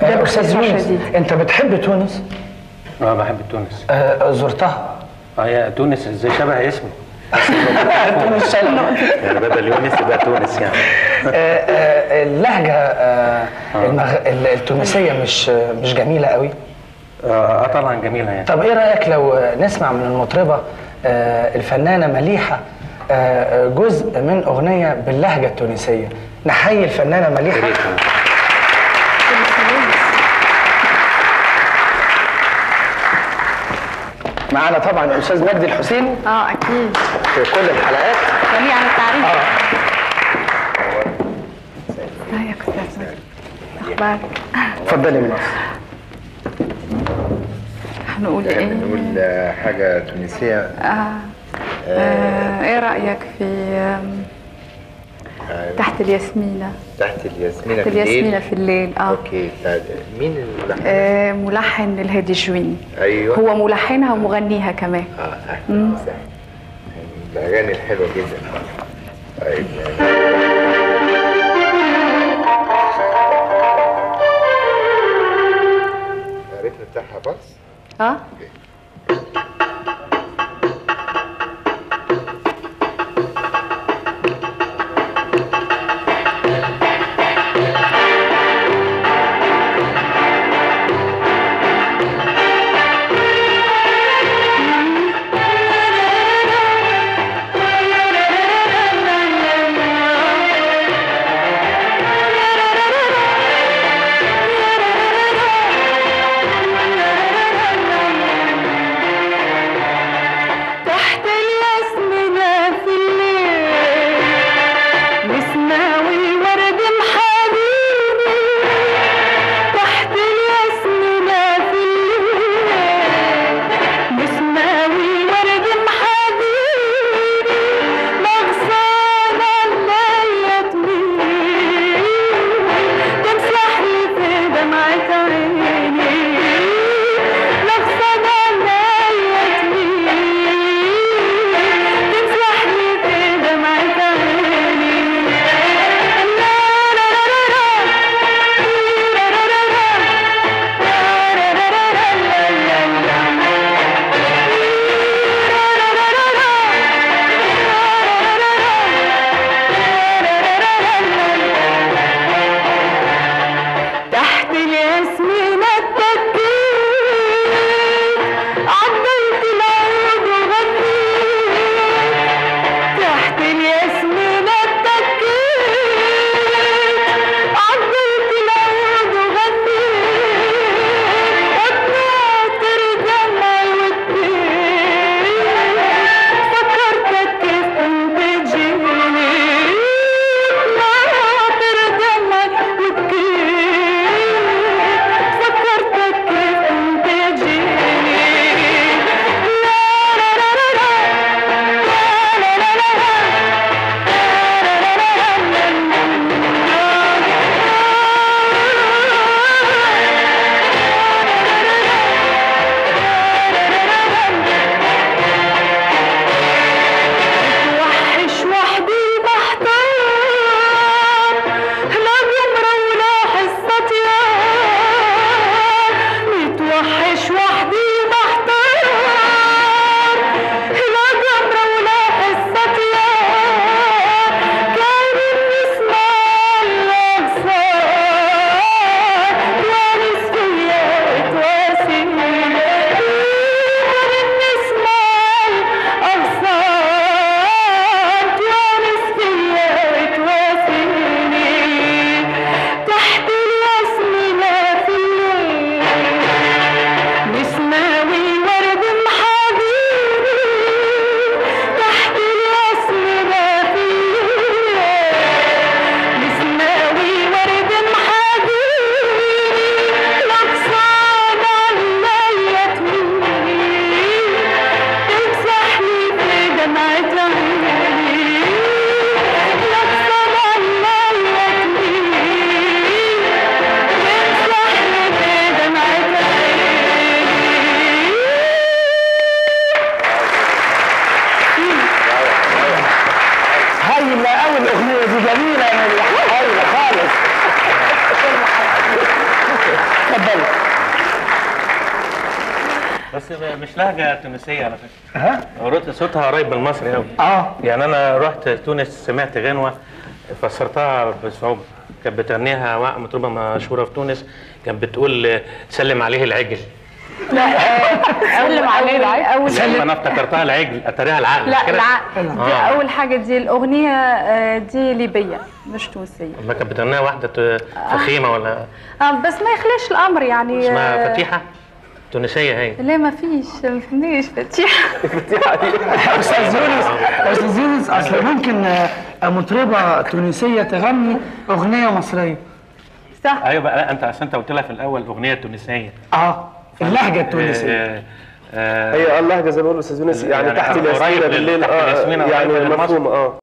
استاذ يونس، انت بتحب تونس؟ بحب تونس. زرتها؟ هي تونس زي شبه اسمي. تونس يعني بدل يونس يبقى تونس يعني. اللهجه التونسيه مش جميله قوي؟ طبعا جميله يعني. طب ايه رايك لو نسمع من المطربه الفنانه مليحه جزء من اغنيه باللهجه التونسيه؟ نحيي الفنانه مليحه. معانا طبعا الاستاذ مجدي الحسيني. اكيد في كل الحلقات. غني عن التعريف. ازيك يا استاذ؟ اخبارك؟ اتفضلي من هنقول ايه؟ نقول حاجه تونسيه. ايه رايك في تحت الياسمينه؟ تحت الياسمينه في الليل. تحت الياسمينه في الليل. اوكي. مين الملحن؟ ملحن الهادي جويني. ايوه، هو ملحنها ومغنيها كمان. اهلا وسهلا. الاغاني الحلوه جدا. طيب الريتم بتاعها بس. مش لهجه تونسيه على فكره. ها؟ صوتها قريب من المصري قوي. يعني انا رحت تونس سمعت غنوه فسرتها بصعوبه. كانت بتغنيها مطربه مشهوره في تونس، كانت بتقول سلم عليه العجل. لا سلم عليه العقل. انا افتكرتها العجل، اتريها العقل. لا العقل دي اول حاجه. دي الاغنيه دي ليبيه مش تونسيه. ما كانت بتغنيها واحده فخيمه ولا بس ما يخلاش الامر يعني. اسمها فتيحه تونسيه هي. لا ما فيش، ما فهمنيش فتيحه. فتيحه دي استاذ يونس اصل ممكن مطربه تونسيه تغني اغنيه مصريه. صح. ايوه بقى انت عشان انت قلت لها في الاول اغنيه تونسيه. اللهجه التونسيه. هي اللهجه زي ما بيقولوا استاذ يونس يعني تحت الياسمينه بالليل. يعني مفهوم